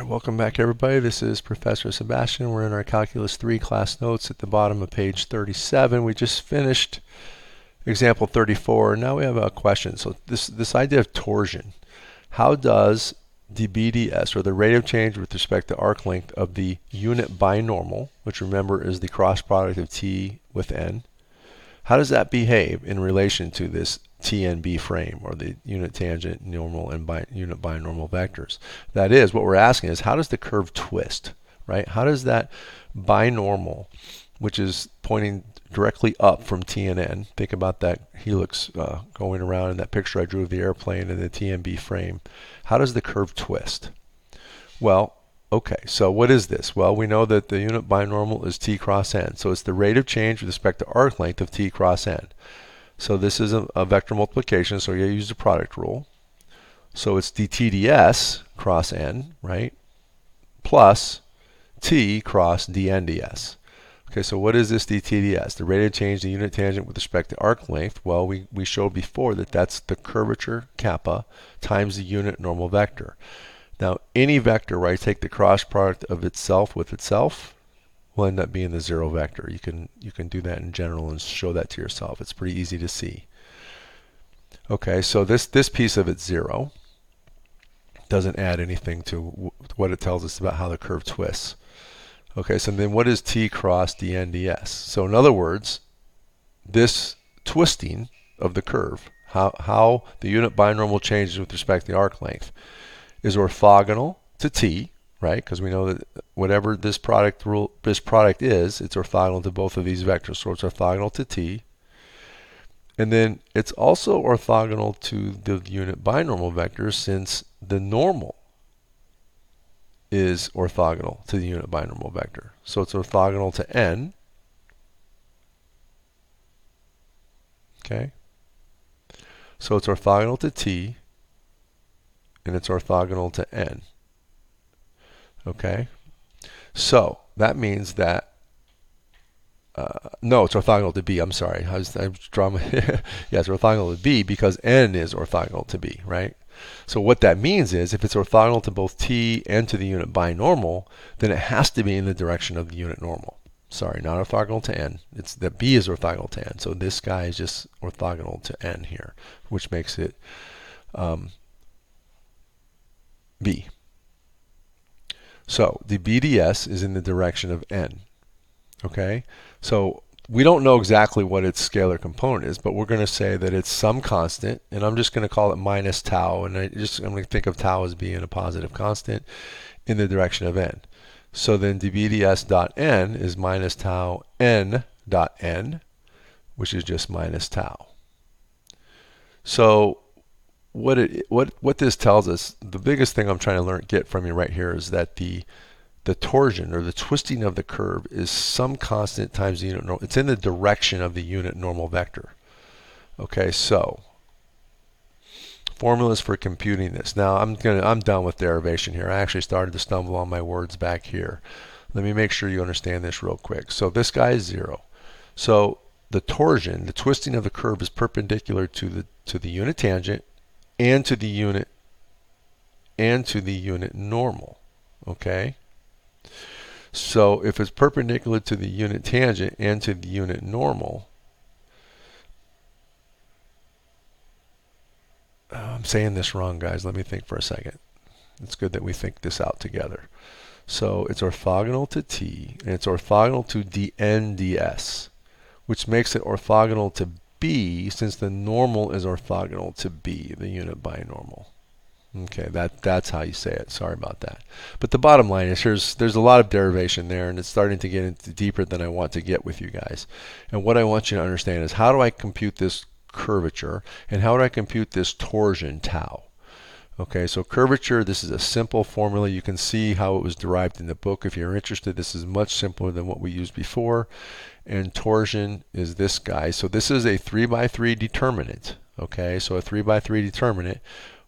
Welcome back, everybody. This is Professor Sebastian. We're in our Calculus 3 class notes at the bottom of page 37. We just finished example 34. Now we have a question. So this idea of torsion. How does the BDS, or the rate of change with respect to arc length of the unit binormal, which remember is the cross product of t with n, how does that behave in relation to this TNB frame, or the unit tangent, normal, and unit binormal vectors? That is, what we're asking is, how does the curve twist, right? How does that binormal, which is pointing directly up from T and N, think about that helix going around in that picture I drew of the airplane and the TNB frame, how does the curve twist? Well, okay, so what is this? Well, we know that the unit binormal is t cross n, so it's the rate of change with respect to arc length of t cross n. So this is a vector multiplication, so you use the product rule. So it's dTds cross n, right, plus t cross dn ds. Okay, so what is this dTds? The rate of change, the unit tangent with respect to arc length. Well, we showed before that that's the curvature kappa times the unit normal vector. Now, any vector where I take the cross product of itself with itself will end up being the zero vector. You can do that in general and show that to yourself. It's pretty easy to see. Okay, so this piece of it's zero. Doesn't add anything to what it tells us about how the curve twists. Okay, so then what is t cross dn ds? So in other words, this twisting of the curve, how the unit binormal changes with respect to the arc length, is orthogonal to t, right? Because we know that whatever this product is, it's orthogonal to both of these vectors. So it's orthogonal to t. And then it's also orthogonal to the unit binormal vector, since the normal is orthogonal to the unit binormal vector. So it's orthogonal to n. Okay? So it's orthogonal to t, and it's orthogonal to n. Okay? So that means that, no, it's orthogonal to b. I'm sorry. I was drawing my yeah, it's orthogonal to b because n is orthogonal to b, right? So what that means is, if it's orthogonal to both t and to the unit binormal, then it has to be in the direction of the unit normal. Sorry, not orthogonal to n. It's that b is orthogonal to n. So this guy is just orthogonal to n here, which makes it b. So the BDS is in the direction of n. Okay? So we don't know exactly what its scalar component is, but we're going to say that it's some constant, and I'm just going to call it minus tau, and I'm going to think of tau as being a positive constant in the direction of n. So then dBds dot n is minus tau n dot n, which is just minus tau. So what this tells us, the biggest thing I'm trying to get from you right here is that the torsion, or the twisting of the curve, is some constant times the unit normal. It's in the direction of the unit normal vector. Okay, so formulas for computing this. Now I'm done with derivation here. I actually started to stumble on my words back here. Let me make sure you understand this real quick. So this guy is 0. So the torsion, the twisting of the curve, is perpendicular to the unit tangent and to the unit normal. Okay? So if it's perpendicular to the unit tangent and to the unit normal, I'm saying this wrong, guys. Let me think for a second. It's good that we think this out together. So it's orthogonal to t, and it's orthogonal to dn ds, which makes it orthogonal to b, since the normal is orthogonal to b, the unit binormal. Okay, that's how you say it. Sorry about that. But the bottom line is, there's a lot of derivation there, and it's starting to get into deeper than I want to get with you guys. And what I want you to understand is, how do I compute this curvature, and how do I compute this torsion tau? Okay, so curvature, this is a simple formula. You can see how it was derived in the book. If you're interested, this is much simpler than what we used before. And torsion is this guy. So this is a 3×3 determinant. Okay, so a 3×3 determinant,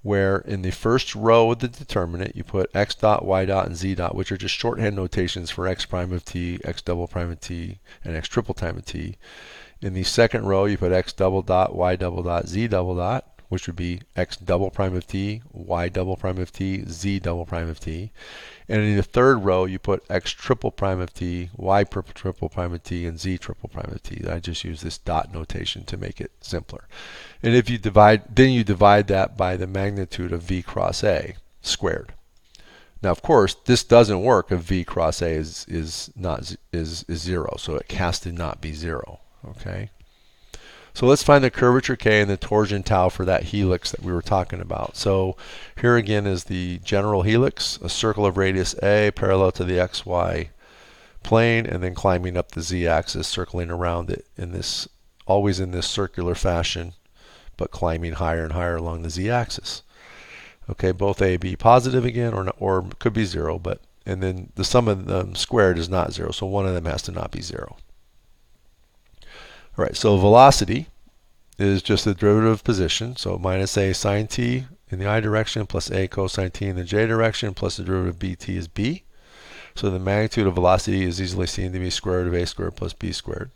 where in the first row of the determinant you put x dot, y dot, and z dot, which are just shorthand notations for x prime of t, x double prime of t, and x triple prime of t. In the second row you put x double dot, y double dot, z double dot, which would be x double prime of t, y double prime of t, z double prime of t. And in the third row, you put x triple prime of t, y triple prime of t, and z triple prime of t. I just use this dot notation to make it simpler. And if you divide, then you divide that by the magnitude of v cross a squared. Now, of course, this doesn't work if v cross a is 0, so it has to not be 0. Okay. So let's find the curvature k and the torsion tau for that helix that we were talking about. So here again is the general helix, a circle of radius a parallel to the xy plane, and then climbing up the z-axis, circling around it in this, always in this circular fashion, but climbing higher and higher along the z-axis. Okay, both a, b positive again, or could be 0, but and then the sum of them squared is not 0, so one of them has to not be 0. All right, so velocity is just the derivative of position, so minus a sine t in the I direction plus a cosine t in the j direction plus the derivative of bt is b. So the magnitude of velocity is easily seen to be square root of a squared plus b squared.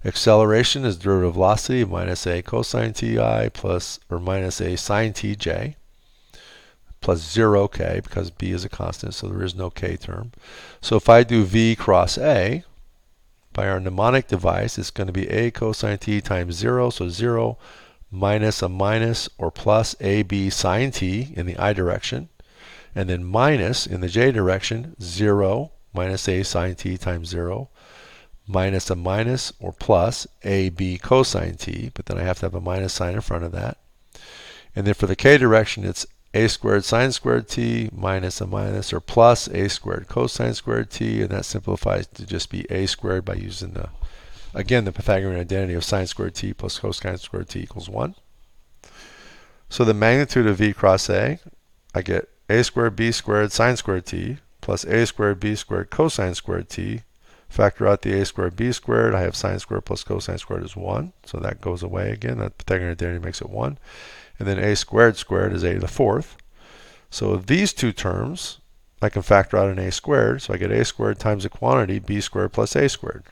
Acceleration is derivative of velocity of minus a cosine ti plus or minus a sine tj plus 0k, because b is a constant, so there is no k term. So if I do v cross a, by our mnemonic device, it's going to be a cosine t times 0, so 0 minus a minus or plus ab sine t in the I direction, and then minus in the j direction, 0 minus a sine t times 0 minus a minus or plus ab cosine t, but then I have to have a minus sign in front of that. And then for the k direction, it's a squared sine squared t minus a minus or plus a squared cosine squared t, and that simplifies to just be a squared by using the, again, the Pythagorean identity of sine squared t plus cosine squared t equals 1. So the magnitude of v cross a, I get a squared b squared sine squared t plus a squared b squared cosine squared t. Factor out the a squared b squared, I have sine squared plus cosine squared is 1, so that goes away again. That Pythagorean identity makes it 1. And then a squared squared is a to the fourth. So of these two terms, I can factor out an a squared, so I get a squared times the quantity b squared plus a squared.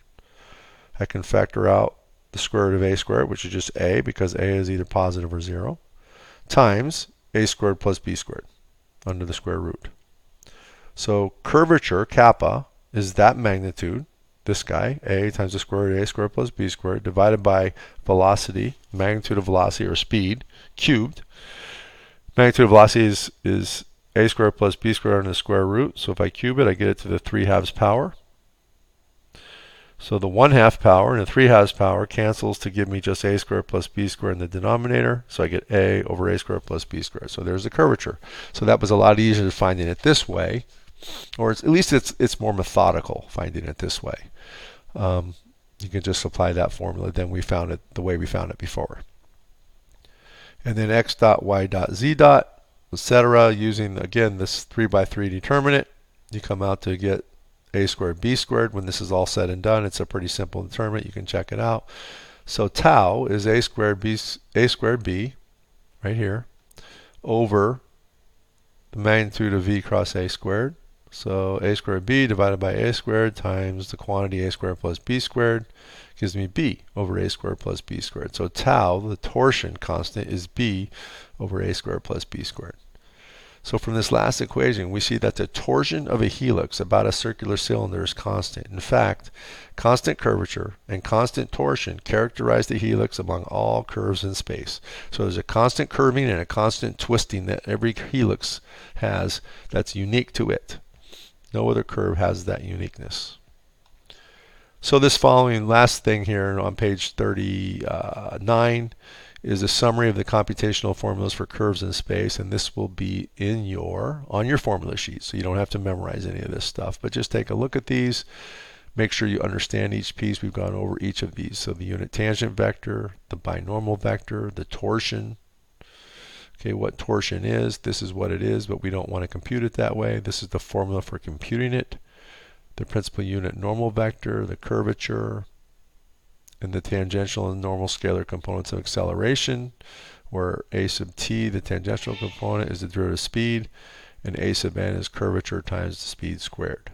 I can factor out the square root of a squared, which is just a, because a is either positive or 0, times a squared plus b squared under the square root. So curvature, kappa, is that magnitude, this guy, a times the square root of a squared plus b squared, divided by velocity, magnitude of velocity or speed, cubed. Magnitude of velocity is a squared plus b squared under the square root. So if I cube it, I get it to the 3/2 power. So the 1/2 power and the 3/2 power cancels to give me just a squared plus b squared in the denominator. So I get a over a squared plus b squared. So there's the curvature. So that was a lot easier finding it this way, or at least it's more methodical finding it this way. You can just apply that formula. Then we found it the way we found it before. And then x dot, y dot, z dot, etc. Using, again, this 3×3 determinant, you come out to get a squared b squared. When this is all said and done, it's a pretty simple determinant. You can check it out. So tau is a squared b, right here, over the magnitude of v cross a squared. So a squared b divided by a squared times the quantity a squared plus b squared gives me b over a squared plus b squared. So tau, the torsion constant, is b over a squared plus b squared. So from this last equation, we see that the torsion of a helix about a circular cylinder is constant. In fact, constant curvature and constant torsion characterize the helix among all curves in space. So there's a constant curving and a constant twisting that every helix has that's unique to it. No other curve has that uniqueness. So this following last thing here on page 39 is a summary of the computational formulas for curves in space, and this will be on your formula sheet, so you don't have to memorize any of this stuff, but just take a look at these. Make sure you understand each piece. We've gone over each of these. So the unit tangent vector, the binormal vector, the torsion. Okay, what torsion is, this is what it is, but we don't want to compute it that way. This is the formula for computing it. The principal unit normal vector, the curvature, and the tangential and normal scalar components of acceleration, where a sub t, the tangential component, is the derivative of speed, and a sub n is curvature times the speed squared.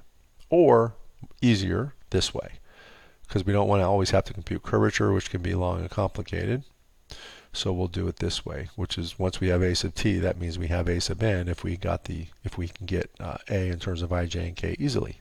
Or, easier, this way, because we don't want to always have to compute curvature, which can be long and complicated. So we'll do it this way, which is once we have a sub t, that means we have a sub n if we can get a in terms of I, j, and k easily.